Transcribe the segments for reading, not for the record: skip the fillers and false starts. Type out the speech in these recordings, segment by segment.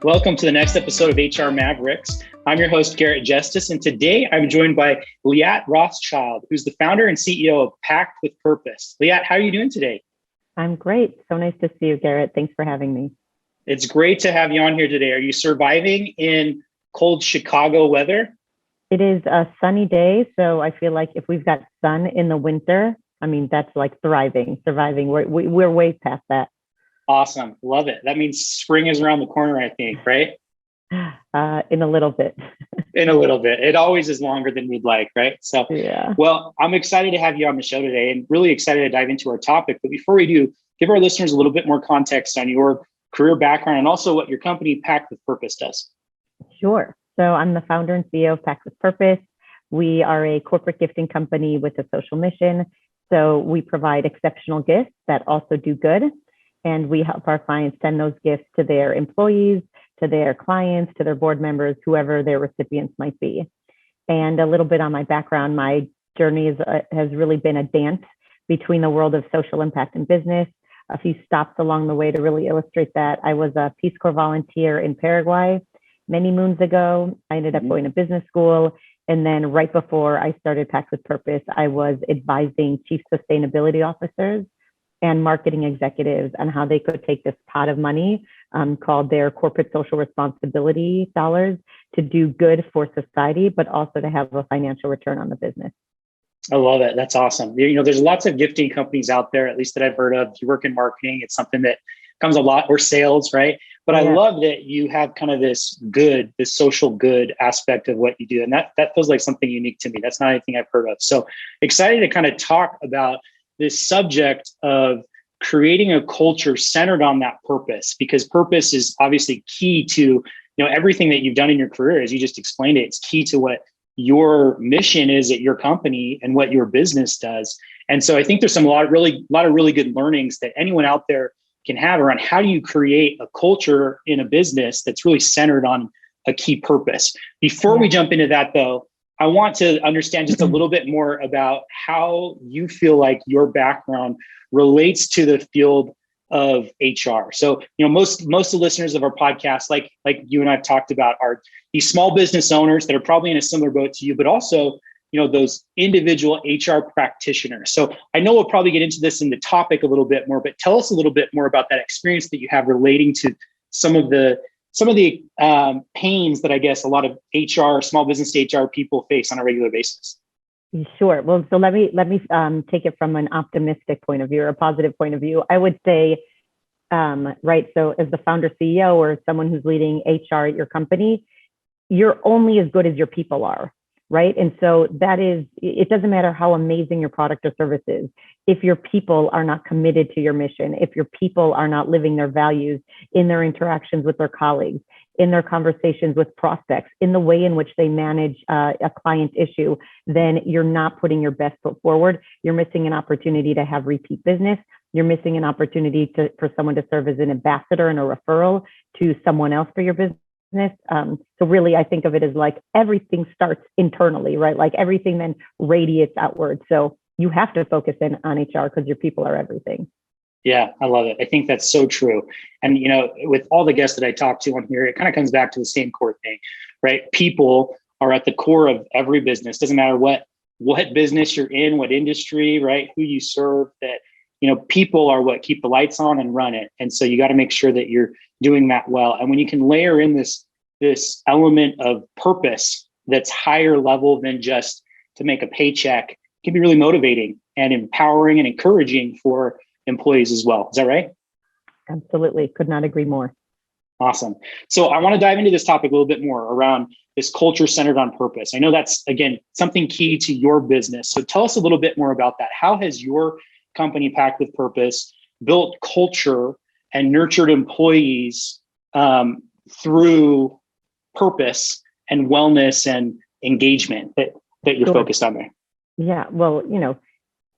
Welcome to the next episode of HR Mavericks. I'm your host, Garrett Justice, and today I'm joined by Leeatt Rothschild, who's the founder and CEO of Packed with Purpose. Leeatt, how are you doing today? I'm great. So nice to see you, Garrett. Thanks for having me. It's great to have you on here today. Are you surviving in cold Chicago weather? It is a sunny day, so I feel like if we've got sun in the winter, that's like thriving, surviving. We're way past that. Awesome. Love it. That means spring is around the corner, I think, right? In a little bit. In a little bit. It always is longer than we'd like, right? So, yeah. Well, I'm excited to have you on the show today and really excited to dive into our topic. But before we do, give our listeners a little bit more context on your career background and also what your company Packed with Purpose does. Sure. So I'm the founder and CEO of Packed with Purpose. We are a corporate gifting company with a social mission. So we provide exceptional gifts that also do good. And we help our clients send those gifts to their employees, to their clients, to their board members, whoever their recipients might be. And a little bit on my background, my journey has really been a dance between the world of social impact and business. A few stops along the way to really illustrate that. I was a Peace Corps volunteer in Paraguay many moons ago. I ended up going to business school. And then right before I started Packed with Purpose, I was advising chief sustainability officers and marketing executives on how they could take this pot of money called their corporate social responsibility dollars to do good for society, but also to have a financial return on the business. I love it. That's awesome. There's lots of gifting companies out there, at least that I've heard of. You work in marketing. It's something that comes a lot, or sales, right? But I love that you have kind of this social good aspect of what you do. And that feels like something unique to me. That's not anything I've heard of. So excited to kind of talk about this subject of creating a culture centered on that purpose, because purpose is obviously key to everything that you've done in your career. As you just explained it, it's key to what your mission is at your company and what your business does. And so I think there's a lot of really good learnings that anyone out there can have around how do you create a culture in a business that's really centered on a key purpose. Before we jump into that though, I want to understand just a little bit more about how you feel like your background relates to the field of HR. So, most of the listeners of our podcast, like you and I've talked about, are these small business owners that are probably in a similar boat to you, but also, those individual HR practitioners. So I know we'll probably get into this in the topic a little bit more, but tell us a little bit more about that experience that you have relating to some of the pains that I guess a lot of HR, small business HR people face on a regular basis. Sure. Well, so let me take it from an optimistic point of view or a positive point of view. I would say, right. So as the founder CEO or someone who's leading HR at your company, you're only as good as your people are. Right. And so it doesn't matter how amazing your product or service is. If your people are not committed to your mission, if your people are not living their values in their interactions with their colleagues, in their conversations with prospects, in the way in which they manage a client issue, then you're not putting your best foot forward. You're missing an opportunity to have repeat business. You're missing an opportunity for someone to serve as an ambassador and a referral to someone else for your business. So really, I think of it as like everything starts internally, right? Like everything then radiates outward. So you have to focus in on HR because your people are everything. Yeah, I love it. I think that's so true. And, with all the guests that I talk to on here, it kind of comes back to the same core thing, right? People are at the core of every business. Doesn't matter what business you're in, what industry, right? Who you serve, that, people are what keep the lights on and run it. And so you got to make sure that you're doing that well. And when you can layer in this element of purpose that's higher level than just to make a paycheck, it can be really motivating and empowering and encouraging for employees as well. Is that right? Absolutely. Could not agree more. Awesome. So I want to dive into this topic a little bit more around this culture centered on purpose. I know that's, again, something key to your business. So tell us a little bit more about that. How has your company Packed with Purpose built culture and nurtured employees through purpose and wellness and engagement that you're focused on there? Yeah. Well,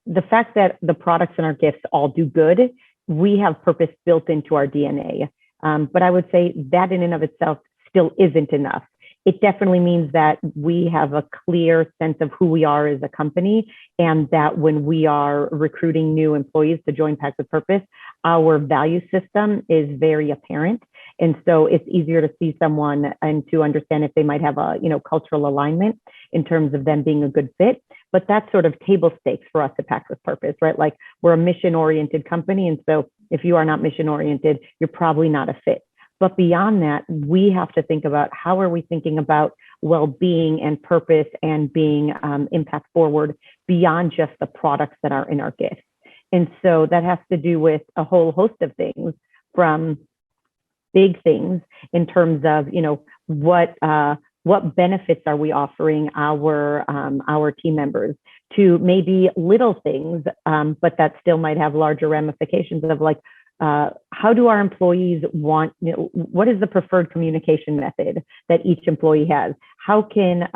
the fact that the products and our gifts all do good, we have purpose built into our DNA. But I would say that in and of itself still isn't enough. It definitely means that we have a clear sense of who we are as a company, and that when we are recruiting new employees to join Packed with Purpose, our value system is very apparent. And so it's easier to see someone and to understand if they might have a, cultural alignment in terms of them being a good fit. But that's sort of table stakes for us at Pact with Purpose, right? Like, we're a mission-oriented company. And so if you are not mission-oriented, you're probably not a fit. But beyond that, we have to think about how are we thinking about well-being and purpose and being impact forward beyond just the products that are in our gift. And so that has to do with a whole host of things, from big things in terms of, what benefits are we offering our team members, to maybe little things, but that still might have larger ramifications of, like, how do our employees want, what is the preferred communication method that each employee has? How can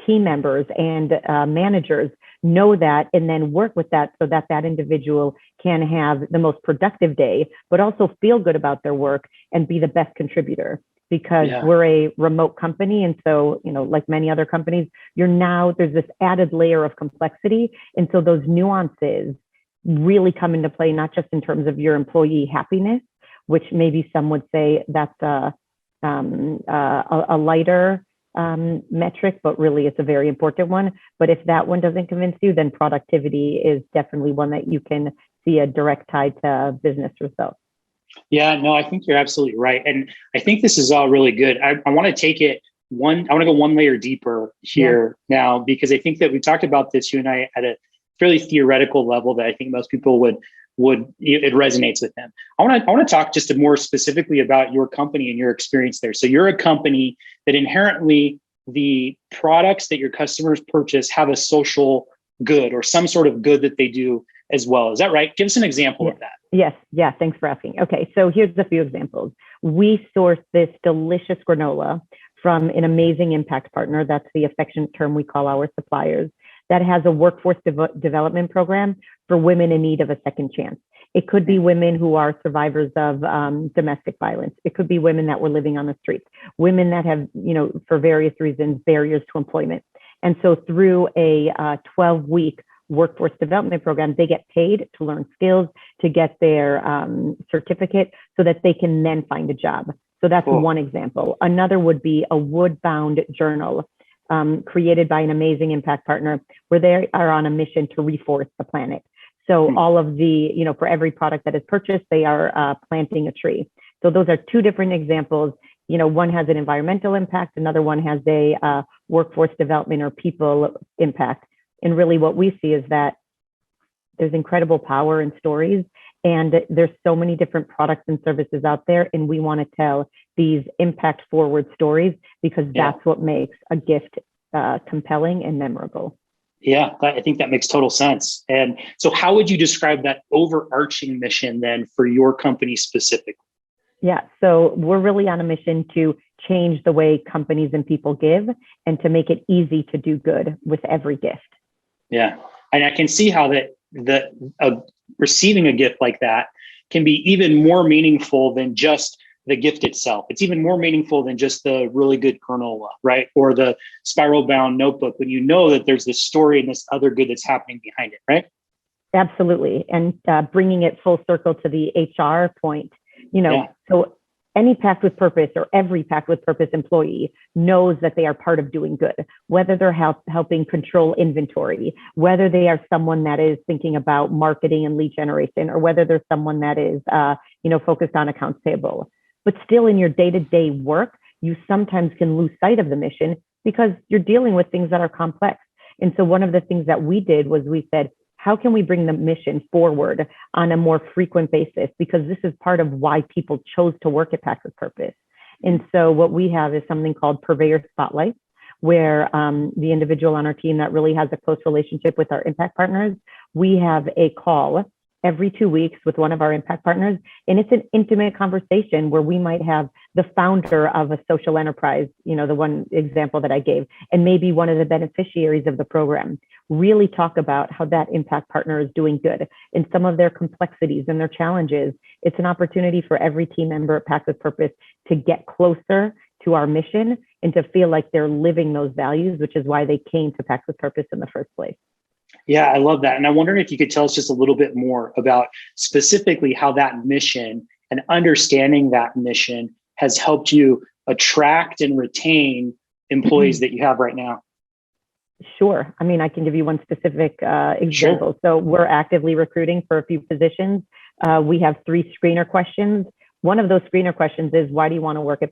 team members and managers know that and then work with that so that that individual can have the most productive day, but also feel good about their work and be the best contributor? Because we're a remote company. And so, like many other companies, there's this added layer of complexity. And so those nuances really come into play, not just in terms of your employee happiness, which maybe some would say that's a lighter metric, but really it's a very important one. But if that one doesn't convince you, then productivity is definitely one that you can see a direct tie to business results. Yeah, no, I think you're absolutely right. And I think this is all really good. I want to take it I want to go one layer deeper here now, because I think that we talked about this, you and I, at a fairly theoretical level that I think most people it resonates with them. I want to talk just more specifically about your company and your experience there. So you're a company that inherently the products that your customers purchase have a social good or some sort of good that they do as well. Is that right? Give us an example of that. Yes. Yeah. Thanks for asking. Okay. So here's a few examples. We source this delicious granola from an amazing impact partner. That's the affectionate term we call our suppliers, that has a workforce development program for women in need of a second chance. It could be women who are survivors of domestic violence. It could be women that were living on the streets, women that have, for various reasons, barriers to employment. And so through a 12-week workforce development program, they get paid to learn skills, to get their certificate so that they can then find a job. So that's one example. Another would be a wood-bound journal created by an amazing impact partner, where they are on a mission to reforest the planet. So all of the, for every product that is purchased, they are planting a tree. So those are two different examples. One has an environmental impact, another one has a workforce development or people impact. And really what we see is that there's incredible power in stories, and there's so many different products and services out there. And we want to tell these impact forward stories, because that's what makes a gift compelling and memorable. Yeah, I think that makes total sense. And so how would you describe that overarching mission then for your company specifically? Yeah, so we're really on a mission to change the way companies and people give, and to make it easy to do good with every gift. Yeah, and I can see how receiving a gift like that can be even more meaningful than just the gift itself. It's even more meaningful than just the really good granola, right? Or the spiral bound notebook, when you know that there's this story and this other good that's happening behind it, right? Absolutely. And bringing it full circle to the HR point, so any Pact with Purpose or every Pact with Purpose employee knows that they are part of doing good, whether they're helping control inventory, whether they are someone that is thinking about marketing and lead generation, or whether there's someone that is, focused on accounts payable. But still, in your day-to-day work, you sometimes can lose sight of the mission because you're dealing with things that are complex. And so one of the things that we did was we said, how can we bring the mission forward on a more frequent basis? Because this is part of why people chose to work at Pact with Purpose. And so what we have is something called Purveyor Spotlight, where the individual on our team that really has a close relationship with our impact partners, we have a call every 2 weeks with one of our impact partners. And it's an intimate conversation where we might have the founder of a social enterprise, the one example that I gave, and maybe one of the beneficiaries of the program, really talk about how that impact partner is doing good and some of their complexities and their challenges. It's an opportunity for every team member at Pact with Purpose to get closer to our mission and to feel like they're living those values, which is why they came to Pact with Purpose in the first place. Yeah, I love that. And I'm wondering if you could tell us just a little bit more about specifically how that mission and understanding that mission has helped you attract and retain employees that you have right now? Sure. I mean, I can give you one specific example. Sure. So we're actively recruiting for a few positions. We have 3 screener questions. One of those screener questions is, why do you want to work at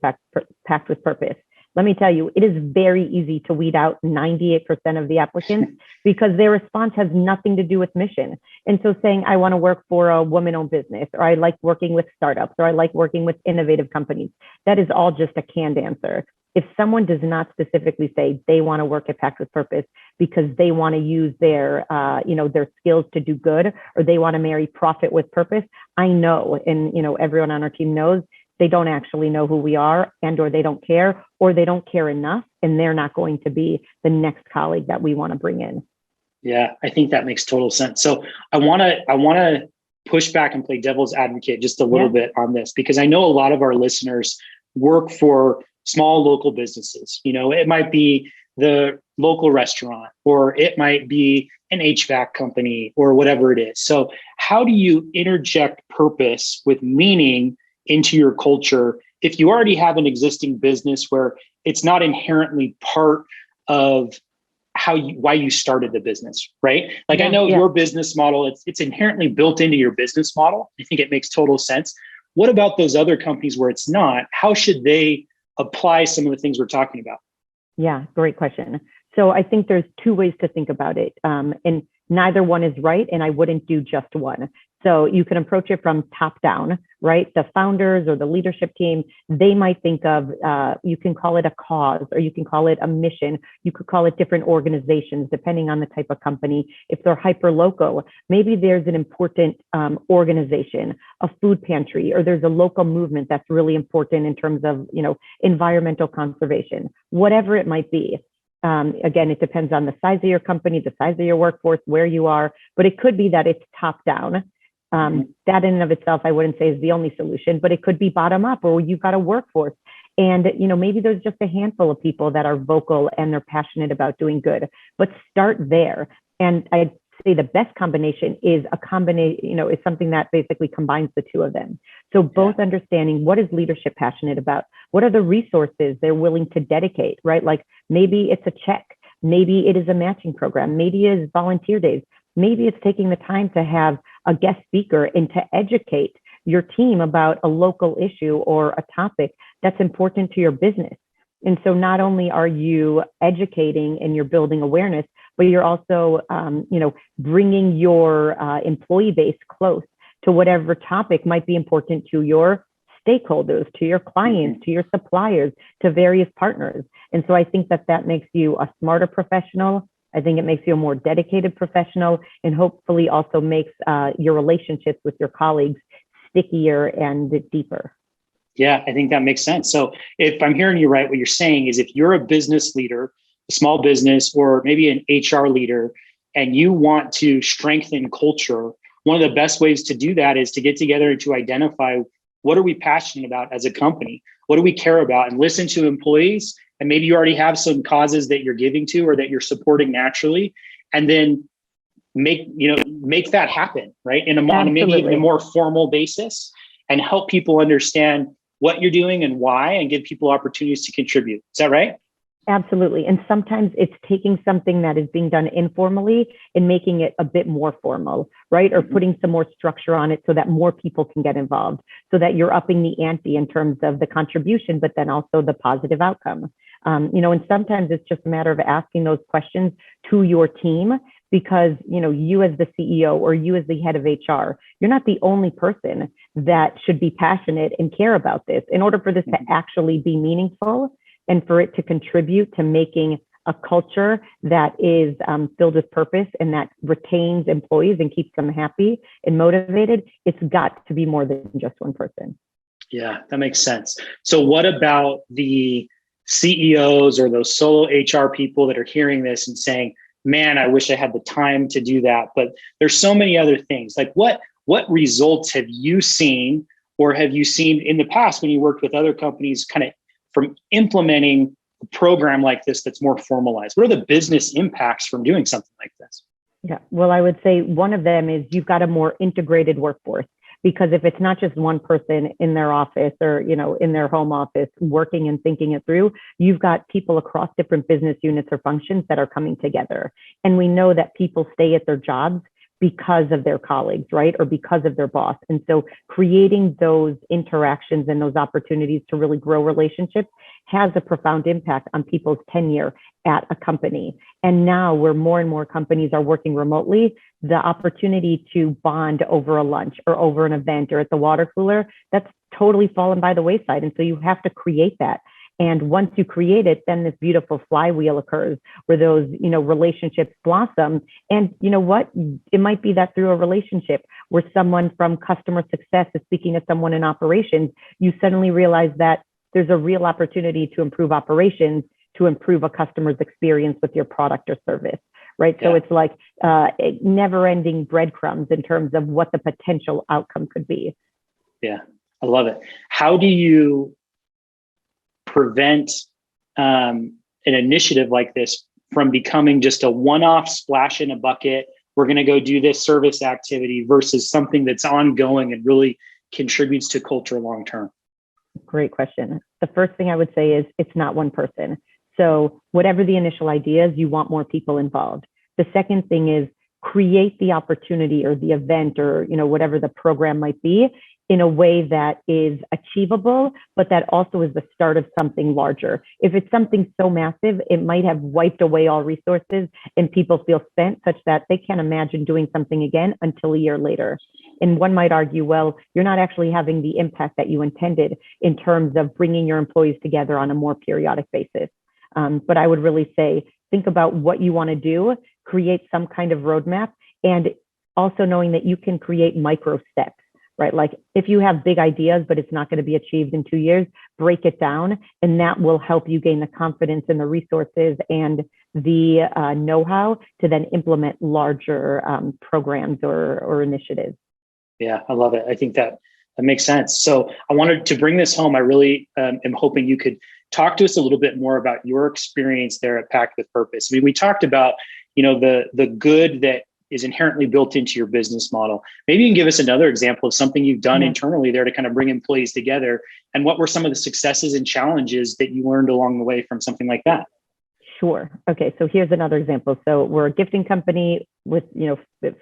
Packed with Purpose? Let me tell you, it is very easy to weed out 98% of the applicants because their response has nothing to do with mission. And so saying, I want to work for a woman-owned business, or I like working with startups, or I like working with innovative companies, that is all just a canned answer. If someone does not specifically say they want to work at Packed with Purpose because they want to use their, their skills to do good, or they want to marry profit with purpose, I know, and everyone on our team knows, they don't actually know who we are, or they don't care, or they don't care enough, and they're not going to be the next colleague that we want to bring in. Yeah, I think that makes total sense. So I want to push back and play devil's advocate just a little bit on this, because I know a lot of our listeners work for small local businesses. It might be the local restaurant, or it might be an HVAC company, or whatever it is. So how do you interject purpose with meaning into your culture if you already have an existing business where it's not inherently part of why you started the business, right? Like, I know your business model, it's inherently built into your business model. I think it makes total sense. What about those other companies where it's not? How should they apply some of the things we're talking about? Yeah, great question. So I think there's 2 ways to think about it. And neither one is right, and I wouldn't do just one. So you can approach it from top down, right? The founders or the leadership team, they might think of, you can call it a cause, or you can call it a mission. You could call it different organizations, depending on the type of company. If they're hyper local, maybe there's an important organization, a food pantry, or there's a local movement that's really important in terms of, environmental conservation, whatever it might be. Again, it depends on the size of your company, the size of your workforce, where you are, but it could be that it's top down. That in and of itself, I wouldn't say is the only solution, but it could be bottom up, or you've got a workforce. And, maybe there's just a handful of people that are vocal and they're passionate about doing good, but start there. And I'd say the best combination is is something that basically combines the 2 of them. So both understanding, what is leadership passionate about? What are the resources they're willing to dedicate, right? Like, maybe it's a check, maybe it is a matching program, maybe it is volunteer days, maybe it's taking the time to have a guest speaker and to educate your team about a local issue or a topic that's important to your business. And so not only are you educating and you're building awareness, but you're also, bringing your employee base close to whatever topic might be important to your stakeholders, to your clients, to your suppliers, to various partners. And so I think that makes you a smarter professional. I think it makes you a more dedicated professional, and hopefully also makes your relationships with your colleagues stickier and deeper. Yeah, I think that makes sense. So if I'm hearing you right, what you're saying is, if you're a business leader, a small business, or maybe an HR leader, and you want to strengthen culture, one of the best ways to do that is to get together and to identify, what are we passionate about as a company? What do we care about? And listen to employees. And maybe you already have some causes that you're giving to or that you're supporting naturally, and then make that happen, right? On maybe even a more formal basis, and help people understand what you're doing and why, and give people opportunities to contribute. Is that right? Absolutely. And sometimes it's taking something that is being done informally and making it a bit more formal, right? Or putting some more structure on it so that more people can get involved, so that you're upping the ante in terms of the contribution, but then also the positive outcome. And sometimes it's just a matter of asking those questions to your team, because, you as the CEO or you as the head of HR, you're not the only person that should be passionate and care about this. In order for this to actually be meaningful, and for it to contribute to making a culture that is filled with purpose and that retains employees and keeps them happy and motivated, it's got to be more than just one person. Yeah, that makes sense. So what about the CEOs or those solo HR people that are hearing this and saying, man, I wish I had the time to do that, but there's so many other things. Like, what results have you seen, or have you seen in the past when you worked with other companies, kind of from implementing a program like this that's more formalized? What are the business impacts from doing something like this? Yeah, well, I would say one of them is you've got a more integrated workforce. Because if it's not just one person in their office or, in their home office working and thinking it through, you've got people across different business units or functions that are coming together. And we know that people stay at their jobs because of their colleagues, right? Or because of their boss. And so creating those interactions and those opportunities to really grow relationships has a profound impact on people's tenure at a company. And now where more and more companies are working remotely, the opportunity to bond over a lunch or over an event or at the water cooler, that's totally fallen by the wayside. And so you have to create that. And once you create it, then this beautiful flywheel occurs where those, relationships blossom. And you know what? It might be that through a relationship where someone from customer success is speaking to someone in operations, you suddenly realize that there's a real opportunity to improve operations, to improve a customer's experience with your product or service, right? Yeah. So it's like never-ending breadcrumbs in terms of what the potential outcome could be. Yeah, I love it. How do you prevent an initiative like this from becoming just a one-off splash in a bucket? We're going to go do this service activity versus something that's ongoing and really contributes to culture long-term? Great question. The first thing I would say is it's not one person. So whatever the initial idea is, you want more people involved. The second thing is create the opportunity or the event or, whatever the program might be in a way that is achievable, but that also is the start of something larger. If it's something so massive, it might have wiped away all resources and people feel spent such that they can't imagine doing something again until a year later. And one might argue, well, you're not actually having the impact that you intended in terms of bringing your employees together on a more periodic basis. But I would really say, think about what you want to do, create some kind of roadmap, and also knowing that you can create micro steps, right? Like if you have big ideas, but it's not going to be achieved in 2 years, break it down, and that will help you gain the confidence and the resources and the know-how to then implement larger programs or initiatives. Yeah, I love it. I think that makes sense. So I wanted to bring this home. I really am hoping you could talk to us a little bit more about your experience there at Packed with Purpose. I mean, we talked about, the good that is inherently built into your business model. Maybe you can give us another example of something you've done internally there to kind of bring employees together. And what were some of the successes and challenges that you learned along the way from something like that? Sure. Okay. So here's another example. So we're a gifting company with,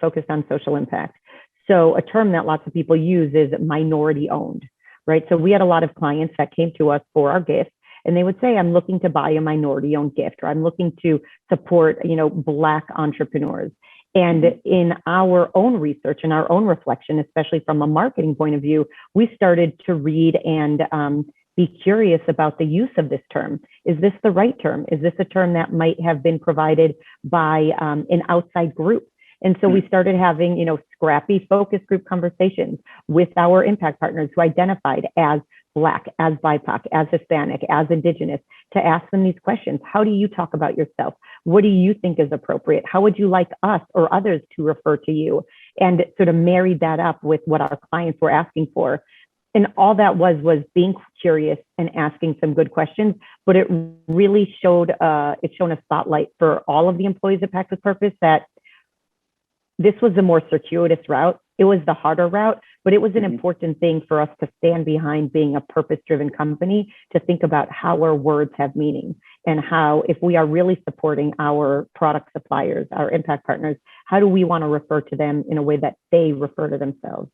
focused on social impact. So a term that lots of people use is minority owned, right? So we had a lot of clients that came to us for our gifts and they would say, I'm looking to buy a minority owned gift, or I'm looking to support, Black entrepreneurs. And in our own research and our own reflection, especially from a marketing point of view, we started to read and be curious about the use of this term. Is this the right term? Is this a term that might have been provided by an outside group? And so we started having, scrappy focus group conversations with our impact partners who identified as Black, as BIPOC, as Hispanic, as Indigenous, to ask them these questions. How do you talk about yourself? What do you think is appropriate? How would you like us or others to refer to you? And sort of married that up with what our clients were asking for. And all that was being curious and asking some good questions, but it really showed a spotlight for all of the employees at Packed with Purpose that this was the more circuitous route. It was the harder route, but it was an important thing for us to stand behind being a purpose-driven company, to think about how our words have meaning and how, if we are really supporting our product suppliers, our impact partners, how do we want to refer to them in a way that they refer to themselves?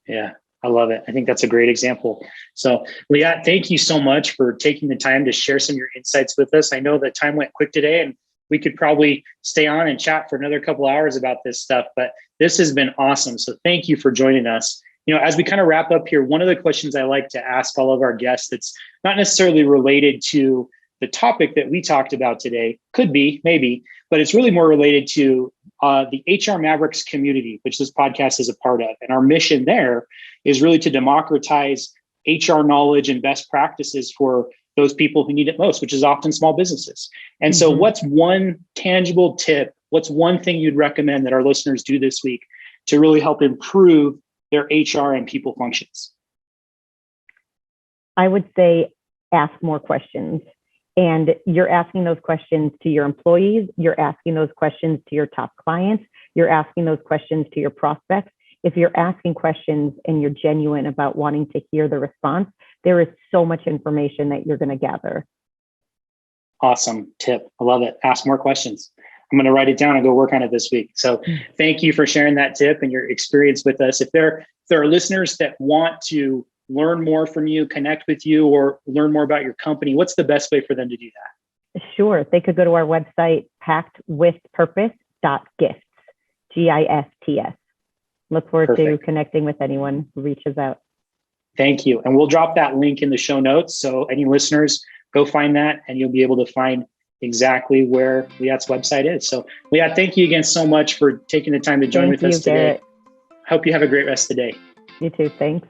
Yeah, I love it. I think that's a great example. So Leeatt, thank you so much for taking the time to share some of your insights with us. I know the time went quick today and we could probably stay on and chat for another couple hours about this stuff, but this has been awesome. So thank you for joining us. As we kind of wrap up here, one of the questions I like to ask all of our guests that's not necessarily related to the topic that we talked about today, could be, maybe, but it's really more related to the HR Mavericks community, which this podcast is a part of. And our mission there is really to democratize HR knowledge and best practices for those people who need it most, which is often small businesses. And so what's one tangible tip? What's one thing you'd recommend that our listeners do this week to really help improve their HR and people functions? I would say ask more questions. And you're asking those questions to your employees. You're asking those questions to your top clients. You're asking those questions to your prospects. if you're asking questions and you're genuine about wanting to hear the response, there is so much information that you're going to gather. Awesome tip. I love it. Ask more questions. I'm going to write it down and go work on it this week. So thank you for sharing that tip and your experience with us. If there are listeners that want to learn more from you, connect with you, or learn more about your company, what's the best way for them to do that? Sure. They could go to our website, packedwithpurpose.gifts, GIFTS. Look forward to connecting with anyone who reaches out. Thank you. And we'll drop that link in the show notes. So any listeners, go find that and you'll be able to find exactly where Leeatt's website is. So Leeatt, thank you again so much for taking the time to join with us today. Garrett. Hope you have a great rest of the day. You too. Thanks.